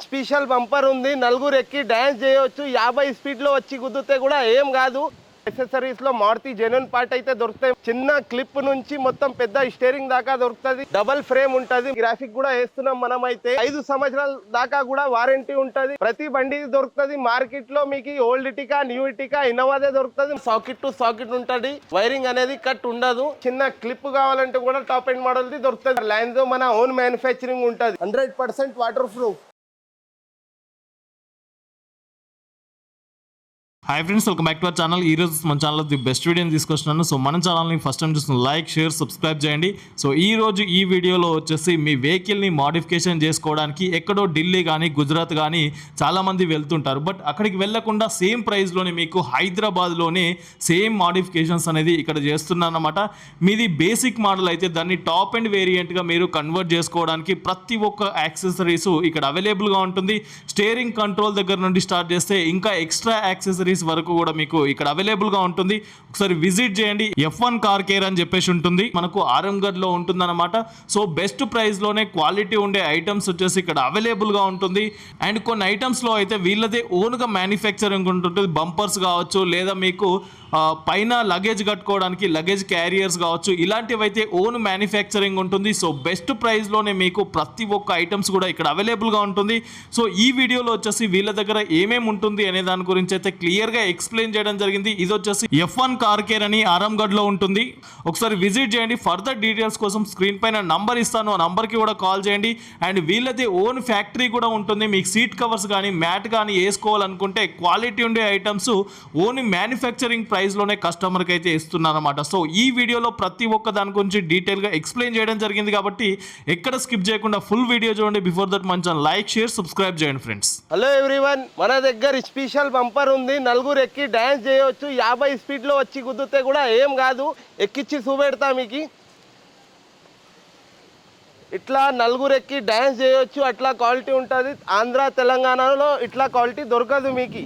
Special bumper ఉంది, నలుగురు ఎక్కి డాన్స్ చేయొచ్చు, 50 స్పీడ్ లో వచ్చి గుద్దుతే కూడా ఏం కాదు. యాక్సెసరీస్ లో మారుతి జెన్యూన్ పార్ట్ అయితే దొరుకుతాయి. చిన్న క్లిప్ నుంచి మొత్తం పెద్ద స్టీరింగ్ దాకా దొరుకుతుంది. డబల్ ఫ్రేమ్ ఉంటది. గ్రాఫిక్ కూడా వేస్తున్నాం మనం అయితే. 5 సంవత్సరాల దాకా కూడా వారంటీ ఉంటది. ప్రతి బండి దొరుకుతుంది మార్కెట్ లో. మీకు ఓల్డ్ ఇటికా, న్యూ ఇటికా, ఇన్నోవాదే దొరుకుతుంది. సాకెట్ టు సాకెట్ ఉంటది. వైరింగ్ అనేది కట్ ఉండదు. చిన్న క్లిప్ కావాలంటే కూడా టాప్ ఎండ్ మోడల్ ది దొరుకుతుంది. లైన్స్ మన ఓన్ మ్యానుఫ్యాక్చరింగ్ ఉంటది. 100% water proof. Hi friends, welcome back to our channel. ఈ రోజు మన ఛానల్లో ది బెస్ట్ వీడియోని తీసుకొస్తున్నాను. సో మన ఛానల్ని ఫస్ట్ టైం చూస్తున్న లైక్, షేర్, సబ్స్క్రైబ్ చేయండి. సో ఈ రోజు ఈ వీడియోలో వచ్చేసి మీ వెహికల్ని మోడిఫికేషన్ చేసుకోవడానికి ఎక్కడో ఢిల్లీ కానీ గుజరాత్ కానీ చాలామంది వెళ్తుంటారు. బట్ అక్కడికి వెళ్లకుండా సేమ్ ప్రైస్లోనే మీకు హైదరాబాద్లోనే సేమ్ మోడిఫికేషన్స్ అనేది ఇక్కడ చేస్తున్నారన్నమాట. మీది బేసిక్ మోడల్ అయితే దాన్ని టాప్ అండ్ వేరియంట్గా మీరు కన్వర్ట్ చేసుకోవడానికి ప్రతి ఒక్క యాక్సెసరీస్ ఇక్కడ అవైలబుల్గా ఉంటుంది. స్టీరింగ్ కంట్రోల్ దగ్గర నుండి స్టార్ట్ చేస్తే ఇంకా ఎక్స్ట్రా యాక్సెసరీస్ వరకు కూడా మీకు ఇక్కడ అవైలబుల్ గా ఉంటుంది. ఒకసారి విజిట్ చేయండి. F1 కార్ కేర్ అని చెప్పేసి ఉంటుంది, మనకు ఆరంగఢ్ లో ఉంటుంది అనమాట. సో బెస్ట్ ప్రైస్ లోనే క్వాలిటీ ఉండే ఐటమ్స్ వచ్చేసి ఇక్కడ అవైలబుల్ గా ఉంటుంది. అండ్ కొన్ని ఐటమ్స్ లో అయితే వీళ్ళదే ఓన్ గా మ్యానుఫ్యాక్చరింగ్ ఉంటుంది. బంపర్స్ కావచ్చు, లేదా మీకు పైన లగేజ్ కట్టుకోవడానికి లగేజ్ క్యారియర్స్ కావచ్చు, ఇలాంటివి అయితే ఓన్ మ్యానుఫ్యాక్చరింగ్ ఉంటుంది. సో బెస్ట్ ప్రైస్ లోనే మీకు ప్రతి ఒక్క ఐటమ్స్ కూడా ఇక్కడ అవైలబుల్ గా ఉంటుంది. సో ఈ వీడియోలో వచ్చేసి వీళ్ళ దగ్గర ఏమేమి ఉంటుంది అనే దాని గురించి అయితే క్లియర్ గా ఎక్స్ప్లెయిన్ చేయడం జరిగింది. ఇది వచ్చేసి F1 కార్ కేర్ అని ఆరంగఢ్ లో ఉంటుంది. ఒకసారి విజిట్ చేయండి. ఫర్దర్ డీటెయిల్స్ కోసం స్క్రీన్ పైన నంబర్ ఇస్తాను, ఆ నంబర్ కి కూడా కాల్ చేయండి. అండ్ వీళ్ళది ఓన్ ఫ్యాక్టరీ కూడా ఉంటుంది. మీకు సీట్ కవర్స్ కానీ మ్యాట్ కానీ వేసుకోవాలనుకుంటే క్వాలిటీ ఉండే ఐటమ్స్ ఓన్ మ్యానుఫ్యాక్చరింగ్ ప్రైస్ లోనే కస్టమర్ కి అయితే ఇస్తున్నారన్నమాట. సో ఈ వీడియోలో ప్రతి ఒక్క దాని గురించి డీటెయిల్ గా ఎక్స్ప్లెయిన్ చేయడం జరిగింది కాబట్టి ఎక్కడ స్కిప్ చేయకుండా ఫుల్ వీడియో చూడండి. బిఫోర్ దట్ మంచి లైక్, షేర్, సబ్స్క్రైబ్ చేయండి ఫ్రెండ్స్. హలో ఎవ్రీవన్, మన దగ్గర స్పెషల్ బంపర్ ఉంది, నలుగురు ఎక్కి డాన్స్ చేయొచ్చు, 50 స్పీడ్ లో వచ్చి గుద్దుతే కూడా ఏం కాదు. ఎక్కిచ్చి చూపెడతా మీకు. ఇట్లా నలుగురు ఎక్కి డాన్స్ చేయొచ్చు, అట్లా క్వాలిటీ ఉంటుంది. ఆంధ్ర తెలంగాణలో ఇట్లా క్వాలిటీ దొరకదు మీకు.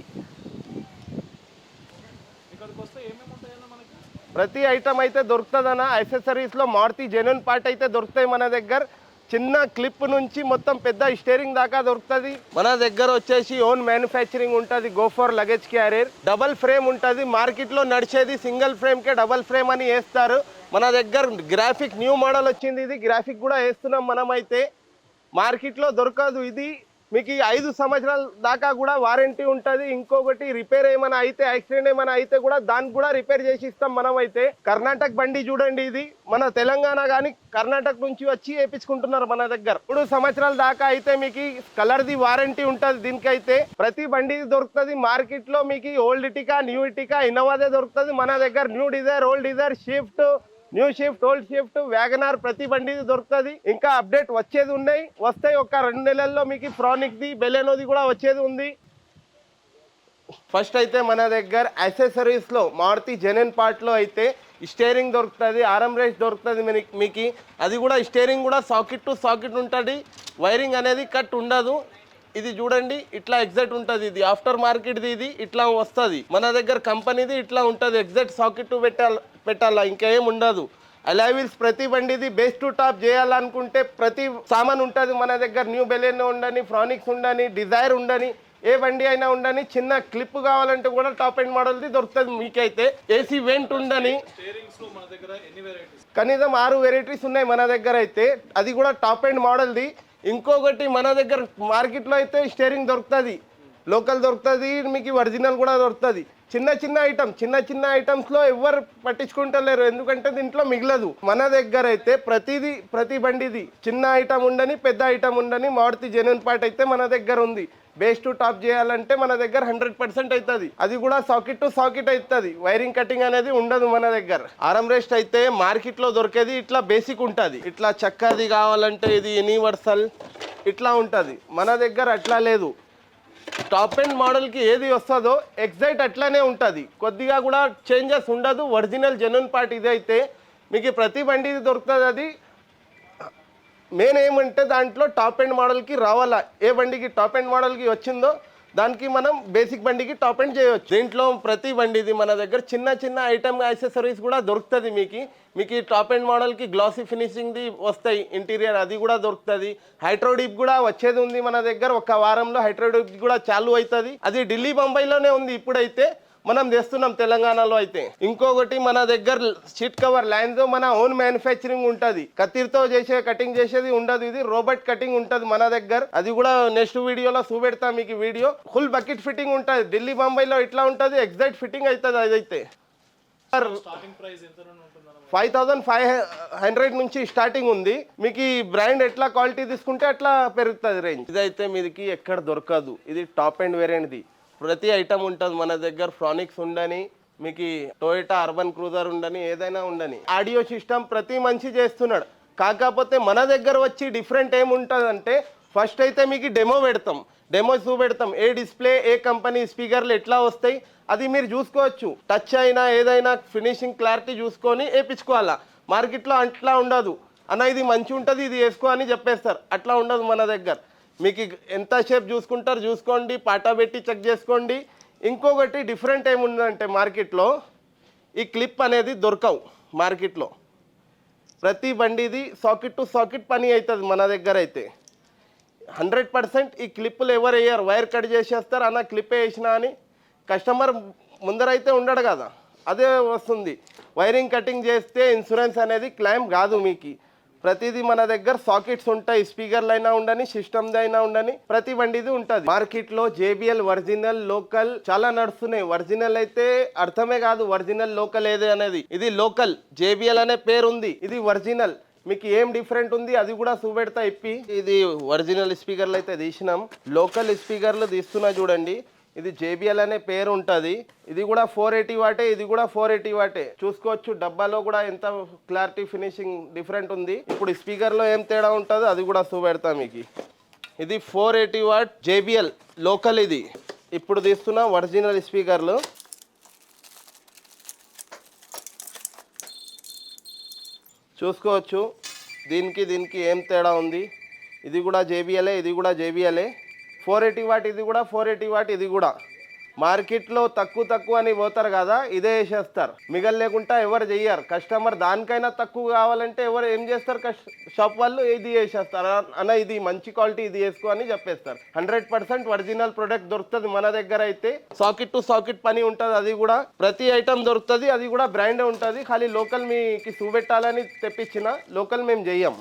ప్రతి ఐటమ్ అయితే దొరుకుతుందన్న. యాక్సెసరీస్లో మారుతి జెన్యూన్ పార్ట్ అయితే దొరుకుతాయి మన దగ్గర. చిన్న క్లిప్ నుంచి మొత్తం పెద్ద స్టీరింగ్ దాకా దొరుకుతుంది. మన దగ్గర వచ్చేసి ఓన్ మ్యానుఫ్యాక్చరింగ్ ఉంటుంది. Go for luggage carrier, double frame ఉంటుంది. మార్కెట్లో నడిచేది సింగిల్ ఫ్రేమ్కే డబల్ ఫ్రేమ్ అని వేస్తారు. మన దగ్గర గ్రాఫిక్ న్యూ మోడల్ వచ్చింది. ఇది గ్రాఫిక్ కూడా వేస్తున్నాం మనమైతే. మార్కెట్లో దొరకదు ఇది. మీకు 5 సంవత్సరాల దాకా కూడా వారంటీ ఉంటుంది. ఇంకొకటి రిపేర్ ఏమైనా అయితే, యాక్సిడెంట్ ఏమైనా అయితే కూడా దానికి కూడా రిపేర్ చేసి ఇస్తాం మనమైతే. కర్ణాటక బండి చూడండి, ఇది మన తెలంగాణ కానీ కర్ణాటక నుంచి వచ్చి వేయించుకుంటున్నారు మన దగ్గర. 3 సంవత్సరాల దాకా అయితే మీకు కలర్ది వారంటీ ఉంటుంది. దీనికైతే ప్రతి బండి దొరుకుతుంది మార్కెట్ లో. మీకు ఓల్డ్ ఇటికా, న్యూ ఇటికా, ఇన్నోవాదే దొరుకుతుంది మన దగ్గర. New Dzire, old Dzire, Swift, new Swift, old Swift, WagonR ప్రతి బండి దొరుకుతుంది. ఇంకా అప్డేట్ వచ్చేది ఉన్నాయి, వస్తాయి. ఒక 2 నెలల్లో మీకు ఫ్రానిక్ది, బెలెనోది కూడా వచ్చేది ఉంది. ఫస్ట్ అయితే మన దగ్గర యాక్సెసరీస్ లో మారుతి జెన్యూన్ పార్ట్ లో అయితే స్టీరింగ్ దొరుకుతుంది, ఆర్మ్ రెస్ట్ దొరుకుతుంది మీకు. అది కూడా స్టీరింగ్ కూడా సాకెట్ టు సాకెట్ ఉంటుంది. వైరింగ్ అనేది కట్ ఉండదు. ఇది చూడండి, ఇట్లా ఎగ్జాక్ట్ ఉంటుంది. ఇది ఆఫ్టర్ మార్కెట్ది. ఇది ఇట్లా వస్తుంది మన దగ్గర. కంపెనీది ఇట్లా ఉంటుంది. ఎగ్జాక్ట్ సాకెట్ టు పెట్టాలా, ఇంకా ఏం ఉండదు. అలైవిల్స్ ప్రతి బండిది బేస్ టు టాప్ చేయాలనుకుంటే ప్రతి సామాన్ ఉంటుంది మన దగ్గర. న్యూ బెలెనో ఉండని, ఫ్రానిక్స్ ఉండని, డిజైర్ ఉండని, ఏ బండి అయినా ఉండని. చిన్న క్లిప్ కావాలంటే కూడా టాప్ ఎండ్ మోడల్ది దొరుకుతుంది మీకైతే. ఏసీ వెంట్ ఉండని. కనీసం 6 వెరైటీస్ ఉన్నాయి మన దగ్గర అయితే. అది కూడా టాప్ ఎండ్ మోడల్ది. ఇంకొకటి మన దగ్గర మార్కెట్లో అయితే స్టీరింగ్ దొరుకుతుంది, లోకల్ దొరుకుతుంది, మీకు ఒరిజినల్ కూడా దొరుకుతుంది. చిన్న ఐటమ్స్లో ఎవరు పట్టించుకుంటలేరు, ఎందుకంటే దీంట్లో మిగలదు. మన దగ్గర అయితే ప్రతి బండిది చిన్న ఐటమ్ ఉండని, పెద్ద ఐటమ్ ఉండని, మారుతి జెన్యూన్ పార్ట్ అయితే మన దగ్గర ఉంది. బేస్ టు టాప్ చేయాలంటే మన దగ్గర 100% అవుతుంది. అది కూడా సాకెట్ టు సాకెట్ అవుతుంది. వైరింగ్ కటింగ్ అనేది ఉండదు మన దగ్గర. ఆర్మ్ రెస్ట్ అయితే మార్కెట్లో దొరికేది ఇట్లా బేసిక్ ఉంటుంది. ఇట్లా చక్కది కావాలంటే ఇది యూనివర్సల్ ఇట్లా ఉంటుంది. మన దగ్గర అట్లా లేదు. టాప్ ఎండ్ మోడల్కి ఏది వస్తుందో ఎగ్జాక్ట్ అట్లానే ఉంటుంది. కొద్దిగా కూడా చేంజెస్ ఉండదు. ఒరిజినల్ జెన్యూన్ పార్ట్ ఇది అయితే మీకు ప్రతి బండిది దొరుకుతుంది. అది మెయిన్ ఏమంటే దాంట్లో టాప్ ఎండ్ మోడల్కి రావాలా. ఏ బండికి టాప్ ఎండ్ మోడల్కి వచ్చిందో దానికి మనం బేసిక్ బండికి టాప్ ఎండ్ చేయవచ్చు. దీంట్లో ప్రతి బండిది మన దగ్గర చిన్న చిన్న ఐటమ్ యాక్సెసరీస్ కూడా దొరుకుతుంది. మీకు టాప్ ఎండ్ మోడల్కి గ్లాసీ ఫినిషింగ్ది వస్తాయి ఇంటీరియర్, అది కూడా దొరుకుతుంది. హైడ్రోడిప్ కూడా వచ్చేది ఉంది మన దగ్గర, ఒక వారంలో హైడ్రోడిప్ కూడా చాలు అవుతుంది. అది ఢిల్లీ బొంబాయిలోనే ఉంది ఇప్పుడైతే, మనం తెస్తున్నాం తెలంగాణలో అయితే. ఇంకొకటి మన దగ్గర షీట్ కవర్ లైన్తో మన ఓన్ మ్యానుఫ్యాక్చరింగ్ ఉంటుంది. కత్తిరితో కటింగ్ చేసేది ఉండదు, ఇది రోబోట్ కటింగ్ ఉంటుంది మన దగ్గర. అది కూడా నెక్స్ట్ వీడియోలో చూపెడతా మీకు. వీడియో ఫుల్ బకెట్ ఫిట్టింగ్ ఉంటుంది. ఢిల్లీ బొంబాయిలో ఇట్లా ఉంటుంది, ఎగ్జాక్ట్ ఫిట్టింగ్ అవుతుంది. అదైతే 5500 నుంచి స్టార్టింగ్ ఉంది. మీకు ఈ బ్రాండ్ ఎట్లా క్వాలిటీ తీసుకుంటే అట్లా పెరుగుతుంది రేంజ్. ఇదైతే మీదికి ఎక్కడ దొరకదు, ఇది టాప్ ఎండ్ వేరియంట్ది. ప్రతి ఐటమ్ ఉంటుంది మన దగ్గర. ఫ్రానిక్స్ ఉండని, మీకు టొయోటా అర్బన్ క్రూజర్ ఉండని, ఏదైనా ఉండని. ఆడియో సిస్టమ్ ప్రతి మనిషి చేస్తున్నాడు. కాకపోతే మన దగ్గర వచ్చి డిఫరెంట్ ఏముంటుంది అంటే, ఫస్ట్ అయితే మీకు డెమో చూపెడతాం. ఏ డిస్ప్లే, ఏ కంపెనీ స్పీకర్లు ఎట్లా వస్తాయి అది మీరు చూసుకోవచ్చు. టచ్ అయినా ఏదైనా ఫినిషింగ్ క్లారిటీ చూసుకొని వేయించుకోవాలా. మార్కెట్లో అట్లా ఉండదు, అన్న ఇది మంచి ఉంటుంది ఇది వేసుకో అని చెప్పేస్తారు. అట్లా ఉండదు మన దగ్గర. మీకు ఎంత షేప్ చూసుకోండి, పాటా పెట్టి చెక్ చేసుకోండి. ఇంకొకటి డిఫరెంట్ ఏముందంటే, మార్కెట్లో ఈ క్లిప్ అనేది దొరకవు మార్కెట్లో. ప్రతి బండిది సాకెట్ టు సాకెట్ పని అవుతుంది మన దగ్గర అయితే. 100% ఈ క్లిప్పులు ఎవరు వేయరు, వైర్ కట్ చేసేస్తారు. అన్న క్లిప్ వేసినా అని కస్టమర్ ముందరైతే ఉండడు కదా, అదే వస్తుంది. వైరింగ్ కటింగ్ చేస్తే ఇన్సూరెన్స్ అనేది క్లెయిమ్ కాదు మీకు. ప్రతిదీ మన దగ్గర సాకెట్స్ ఉంటాయి. స్పీకర్లు అయినా ఉండని, సిస్టమ్ది అయినా ఉండని, ప్రతి బండిది ఉంటుంది. మార్కెట్లో JBL ఒరిజినల్, లోకల్ చాలా నడుస్తున్నాయి. ఒరిజినల్ అయితే అర్థమే కాదు ఒరిజినల్ లోకల్ ఏది అనేది. ఇది లోకల్ JBL అనే పేరు ఉంది, ఇది ఒరిజినల్. మీకు ఏం డిఫరెంట్ ఉంది అది కూడా చూపెడతా ఇప్పి. ఇది ఒరిజినల్ స్పీకర్లు అయితే తీసినాం, లోకల్ స్పీకర్లు తీస్తున్నా చూడండి. ఇది JBL అనే పేరు ఉంటుంది. ఇది కూడా 480 వాటే, ఇది కూడా 480 వాటే. చూసుకోవచ్చు డబ్బాలో కూడా ఎంత క్లారిటీ ఫినిషింగ్ డిఫరెంట్ ఉంది. ఇప్పుడు స్పీకర్లో ఏం తేడా ఉంటుందో అది కూడా చూపెడతా మీకు. ఇది 480 వాట్ JBL లోకల్. ఇది ఇప్పుడు తీస్తున్నా ఒరిజినల్ స్పీకర్లు. చూసుకోవచ్చు దీనికి ఏం తేడా ఉంది. ఇది కూడా JBL, ఇది కూడా JBL. 480 వాట్ ఇది కూడా, 480 వాట్ ఇది కూడా. మార్కెట్లో తక్కువ అని పోతారు కదా, ఇదే వేసేస్తారు. మిగలు లేకుండా ఎవరు చెయ్యరు. కస్టమర్ దానికైనా తక్కువ కావాలంటే ఎవరు ఏం చేస్తారు, షాప్ వాళ్ళు ఇది వేసేస్తారు. అన్న ఇది మంచి క్వాలిటీ ఇది వేసుకో అని చెప్పేస్తారు. 100% ఒరిజినల్ ప్రొడక్ట్ దొరుకుతుంది మన దగ్గర అయితే. సాకెట్ టు సాకెట్ పని ఉంటుంది, అది కూడా ప్రతి ఐటమ్ దొరుకుతుంది. అది కూడా బ్రాండే ఉంటుంది. ఖాళీ లోకల్ మీకు చూపెట్టాలని తెప్పించిన, లోకల్ మేము చెయ్యం.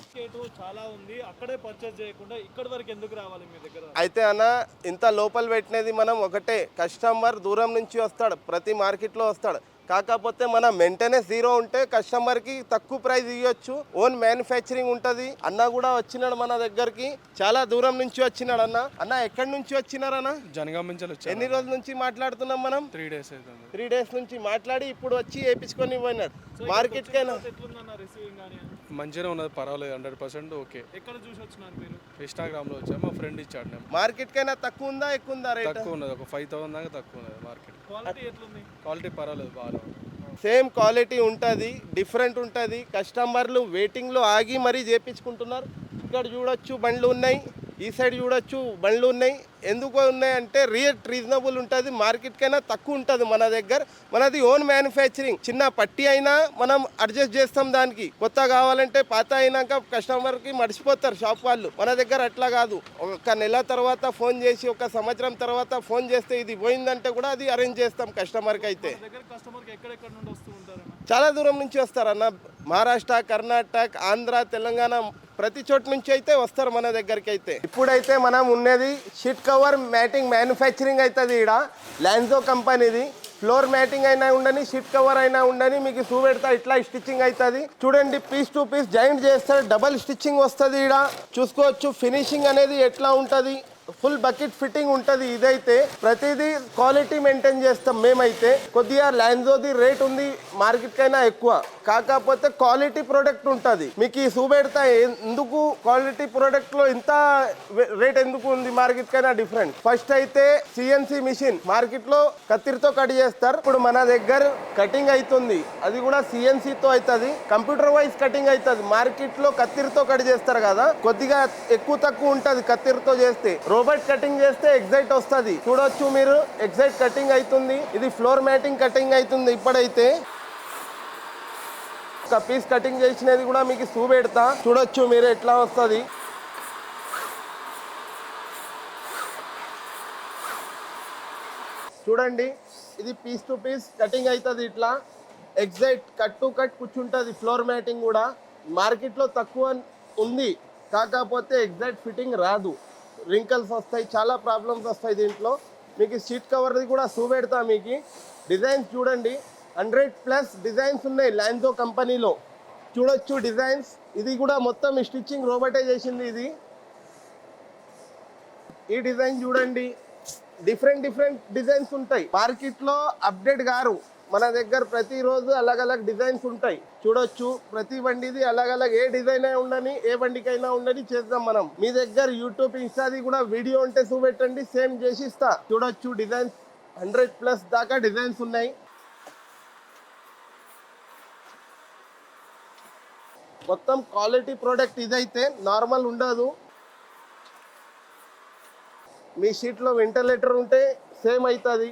చాలా ఉంది, అక్కడే పర్చేస్ చేయకుండా ఇక్కడ వరకు ఎందుకు రావాలి మీ దగ్గర? అయితే అన్న ఇంత లోపల పెట్టినది మనం ఒకటే, కస్టమర్ దూరం నుంచి వస్తాడు, ప్రతి మార్కెట్లో వస్తాడు. కాకపోతే మన మెయింటెనెన్స్ జీరో ఉంటే కస్టమర్కి తక్కువ ప్రైస్ ఇవ్వచ్చు. ఓన్ మ్యానుఫ్యాక్చరింగ్ ఉంటుంది. అన్న కూడా వచ్చినాడు మన దగ్గరికి, చాలా దూరం నుంచి వచ్చినాడు. అన్న ఎక్కడి నుంచి వచ్చినారన్న? జనగాం నుంచి వచ్చాను. ఎన్ని రోజుల నుంచి మాట్లాడుతున్నాం మనం? 3 days అవుతుంది. 3 days నుంచి మాట్లాడి ఇప్పుడు వచ్చి వేయించుకొని పోయినాడు. మార్కెట్కైనా మంచిగా ఉన్నది, పర్వాలేదు, 100% ఓకే. ఎక్కడ చూసి వచ్చినారు మీరు? ఇన్స్టాగ్రామ్లో వచ్చాము, మా ఫ్రెండ్ ఇచ్చాడు. నేను మార్కెట్కైనా తక్కువ ఉందా ఎక్కువ ఉందా రేట్? తక్కువ ఉన్నది, ఒక 5000 దాకా తక్కువ ఉన్నది మార్కెట్. క్వాలిటీ ఎట్లుంది? క్వాలిటీ పర్వాలేదు, బాగా సేమ్ క్వాలిటీ ఉంటుంది, డిఫరెంట్ ఉంటుంది. కస్టమర్లు వెయిటింగ్లో ఆగి మరీ చేయించుకుంటున్నారు. ఇక్కడ చూడొచ్చు బండ్లు ఉన్నాయి, ఈ సైడ్ చూడొచ్చు బండ్లు ఉన్నాయి. ఎందుకు ఉన్నాయంటే రేట్ రీజనబుల్ ఉంటుంది, మార్కెట్కైనా తక్కువ ఉంటుంది మన దగ్గర. మనది ఓన్ మ్యానుఫ్యాక్చరింగ్. చిన్న పట్టి అయినా మనం అడ్జస్ట్ చేస్తాం దానికి. కొత్త కావాలంటే పాత అయినాక కస్టమర్కి మర్చిపోతారు షాప్ వాళ్ళు. మన దగ్గర అట్లా కాదు, ఒక నెల తర్వాత ఫోన్ చేసి, ఒక సంవత్సరం తర్వాత ఫోన్ చేస్తే ఇది పోయిందంటే కూడా అది అరేంజ్ చేస్తాం కస్టమర్కి. అయితే చాలా దూరం నుంచి వస్తారన్న, మహారాష్ట్ర, కర్ణాటక, ఆంధ్ర, తెలంగాణ ప్రతి చోటు నుంచి అయితే వస్తారు మన దగ్గరికి అయితే. ఇప్పుడైతే మనం ఉన్నది షీట్ కవర్ మ్యాటింగ్ మ్యానుఫ్యాక్చరింగ్ అవుతుంది. ఇక్కడ లాన్జో కంపెనీది. ఫ్లోర్ మ్యాటింగ్ అయినా ఉండని, షీట్ కవర్ అయినా ఉండని మీకు చూపెడతా. ఇట్లా స్టిచ్చింగ్ అవుతుంది చూడండి, పీస్ టు పీస్ జాయింట్ చేస్తారు, డబల్ స్టిచ్చింగ్ వస్తుంది. ఇక్కడ చూసుకోవచ్చు ఫినిషింగ్ అనేది ఎట్లా ఉంటుంది. ఫుల్ బకెట్ ఫిట్టింగ్ ఉంటుంది. ఇదైతే ప్రతిదీ క్వాలిటీ మెయింటైన్ చేస్తాం మేమైతే. కొద్దిగా లాన్జోది రేట్ ఉంది మార్కెట్ కైనా ఎక్కువ, కాకపోతే క్వాలిటీ ప్రోడక్ట్ ఉంటుంది. మీకు ఈ చూపెడతా ఎందుకు క్వాలిటీ ప్రోడక్ట్ లో ఇంత రేట్ ఎందుకు ఉంది మార్కెట్ కైనా డిఫరెంట్. ఫస్ట్ అయితే CNC మిషన్ మార్కెట్ లో కత్తిరితో కట్ చేస్తారు. ఇప్పుడు మన దగ్గర కటింగ్ అవుతుంది, అది కూడా CNC తో అవుతుంది. కంప్యూటర్ వైజ్ కటింగ్ అవుతుంది. మార్కెట్ లో కత్తిరితో కట్ చేస్తారు కదా, కొద్దిగా ఎక్కువ తక్కువ ఉంటుంది కత్తిరితో చేస్తే. రోబోట్ కటింగ్ చేస్తే ఎగ్జైట్ వస్తుంది. చూడొచ్చు మీరు, ఎగ్జైట్ కటింగ్ అవుతుంది. ఇది ఫ్లోర్ మ్యాటింగ్ కటింగ్ అవుతుంది. ఇప్పుడైతే ఒక పీస్ కటింగ్ చేసినది కూడా మీకు చూపెడతా. చూడొచ్చు మీరు ఎట్లా వస్తుంది. చూడండి, ఇది పీస్ టు పీస్ కటింగ్ అవుతుంది. ఇట్లా ఎగ్జైట్ కట్ టు కట్ కూర్చుంటుంది. ఫ్లోర్ మ్యాటింగ్ కూడా మార్కెట్లో తక్కువ ఉంది, కాకపోతే ఎగ్జాక్ట్ ఫిట్టింగ్ రాదు. రింకల్స్ వస్తాయి, చాలా ప్రాబ్లమ్స్ వస్తాయి దీంట్లో. మీకు సీట్ కవర్ది కూడా చూపెడతా. మీకు డిజైన్స్ చూడండి, 100+ డిజైన్స్ ఉన్నాయి లాన్జో కంపెనీలో. చూడొచ్చు డిజైన్స్. ఇది కూడా మొత్తం స్టిచ్చింగ్ రోబోటే చేసింది. ఇది ఈ డిజైన్ చూడండి, డిఫరెంట్ డిజైన్స్ ఉంటాయి. మార్కెట్లో అప్డేట్ గారు మన దగ్గర ప్రతిరోజు అలగ్ డిజైన్స్ ఉంటాయి. చూడొచ్చు, ప్రతి బండిది అలగ్ ఏ డిజైన్ అయినా ఉండని, ఏ బండికైనా ఉండని చేద్దాం మనం. మీ దగ్గర యూట్యూబ్, ఇన్స్టాది కూడా వీడియో ఉంటే చూపెట్టండి, సేమ్ చేసి ఇస్తా. చూడొచ్చు డిజైన్స్ 100+ దాకా డిజైన్స్ ఉన్నాయి. మొత్తం క్వాలిటీ ప్రోడక్ట్. ఇదైతే నార్మల్ ఉండదు. మీ షీట్లో వెంటిలేటర్ ఉంటే సేమ్ అవుతుంది.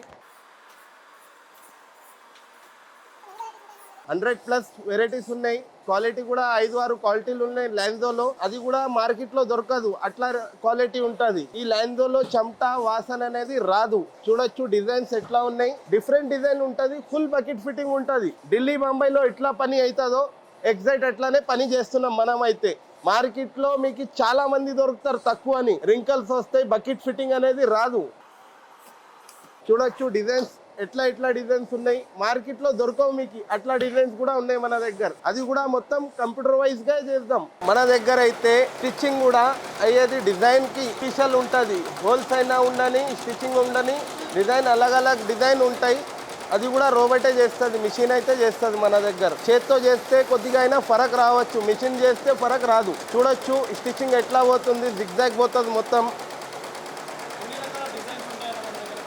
100+ వెరైటీస్ ఉన్నాయి. క్వాలిటీ కూడా 5-6 క్వాలిటీలు ఉన్నాయి లాన్జోలో. అది కూడా మార్కెట్లో దొరకదు, అట్లా క్వాలిటీ ఉంటుంది. ఈ లాన్జోలో చెమట వాసన అనేది రాదు. చూడొచ్చు డిజైన్స్ ఎట్లా ఉన్నాయి, డిఫరెంట్ డిజైన్ ఉంటుంది. ఫుల్ బకెట్ ఫిట్టింగ్ ఉంటుంది. ఢిల్లీ, ముంబైలో ఎట్లా పని అవుతుందో ఎగ్జాక్ట్ అట్లానే పని చేస్తున్నాం మనం. అయితే మార్కెట్లో మీకు చాలా మంది దొరుకుతారు తక్కువ అని. రింకల్స్ వస్తాయి, బకెట్ ఫిట్టింగ్ అనేది రాదు. చూడొచ్చు డిజైన్స్ ఎట్లా డిజైన్స్ ఉన్నాయి. మార్కెట్లో దొరకవు మీకు అట్లా డిజైన్స్ కూడా ఉన్నాయి మన దగ్గర. అది కూడా మొత్తం కంప్యూటర్ వైజ్ గా చేద్దాం. మన దగ్గర అయితే స్టిచ్చింగ్ కూడా అయ్యేది డిజైన్ కి స్పెషల్ ఉంటుంది. హోల్స్ అయినా ఉండని, స్టిచ్చింగ్ ఉండని, డిజైన్ అలగ్ డిజైన్ ఉంటాయి. అది కూడా రోబోటే చేస్తుంది, మిషన్ అయితే చేస్తుంది మన దగ్గర. చేత్తో చేస్తే కొద్దిగా అయినా ఫరక్ రావచ్చు, మిషన్ చేస్తే ఫరక్ రాదు. చూడొచ్చు స్టిచ్చింగ్ ఎట్లా పోతుంది, జిగ్జాగ్ పోతుంది. మొత్తం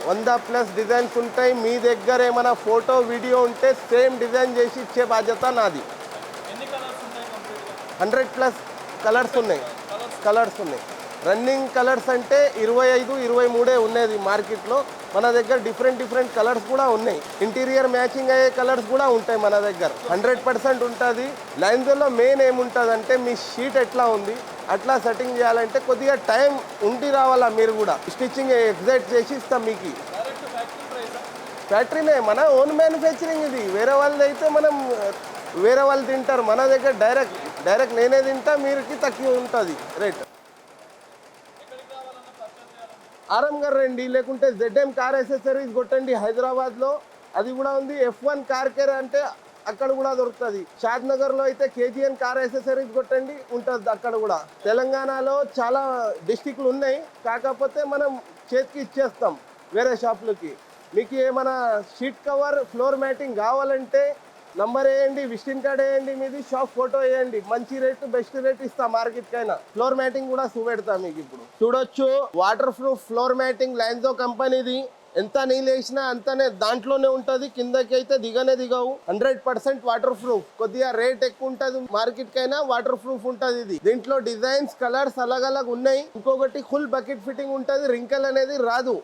100+ డిజైన్స్ ఉంటాయి. మీ దగ్గర ఏమైనా ఫోటో, వీడియో ఉంటే సేమ్ డిజైన్ చేసి ఇచ్చే బాధ్యత నాది. 100+ కలర్స్ ఉన్నాయి. రన్నింగ్ కలర్స్ అంటే 25-23 ఉన్నది మార్కెట్లో. మన దగ్గర డిఫరెంట్ కలర్స్ కూడా ఉన్నాయి. ఇంటీరియర్ మ్యాచింగ్ అయ్యే కలర్స్ కూడా ఉంటాయి మన దగ్గర. 100% ఉంటుంది. లాన్జోలో మెయిన్ ఏముంటుంది అంటే మీ షీట్ ఎట్లా ఉంది అట్లా సెట్టింగ్ చేయాలంటే కొద్దిగా టైం ఉండి రావాలా. మీరు కూడా స్టిచ్చింగ్ ఎగ్జాక్ట్ చేసి ఇస్తాం మీకు. ఫ్యాక్టరీనే, మన ఓన్ మ్యానుఫ్యాక్చరింగ్. ఇది వేరే వాళ్ళది అయితే మనం వేరే వాళ్ళు తింటారు. మన దగ్గర డైరెక్ట్ నేనే తింటా, మీరుకి తక్కువ ఉంటుంది రేట్. ఆరంగా రండి, లేకుంటే ZM కార్ యాక్సెసరీస్ కొట్టండి హైదరాబాద్లో. అది కూడా ఉంది. F1 కార్ కేర్ అంటే అక్కడ కూడా దొరుకుతుంది. షాద్ నగర్లో అయితే KGN కార్ యాక్సెసరీస్ కొట్టండి, ఉంటుంది అక్కడ కూడా. తెలంగాణలో చాలా డిస్టిక్లు ఉన్నాయి, కాకపోతే మనం చేతికి ఇచ్చేస్తాం వేరే షాపులకి. మీకు ఏమైనా షీట్ కవర్, ఫ్లోర్ మ్యాటింగ్ కావాలంటే నంబర్ వేయండి, విజిటింగ్ కార్డ్ వేయండి, మీది షాప్ ఫోటో వేయండి. మంచి రేటు, బెస్ట్ రేట్ ఇస్తా మార్కెట్కైనా. ఫ్లోర్ మ్యాటింగ్ కూడా చూపెడతా మీకు. ఇప్పుడు చూడొచ్చు వాటర్ ప్రూఫ్ ఫ్లోర్ మ్యాటింగ్ లాన్జో కంపెనీది. ఎంత నీళ్ళు వేసినా అంతనే దాంట్లోనే ఉంటుంది, కిందకి అయితే దిగవు. 100% వాటర్ ప్రూఫ్. కొద్దిగా రేట్ ఎక్కువ ఉంటుంది మార్కెట్కైనా, వాటర్ ప్రూఫ్ ఉంటుంది ఇది. దీంట్లో డిజైన్స్, కలర్స్ అలగ్ ఉన్నాయి. ఇంకొకటి ఫుల్ బకెట్ ఫిట్టింగ్ ఉంటుంది, రింకల్ అనేది రాదు.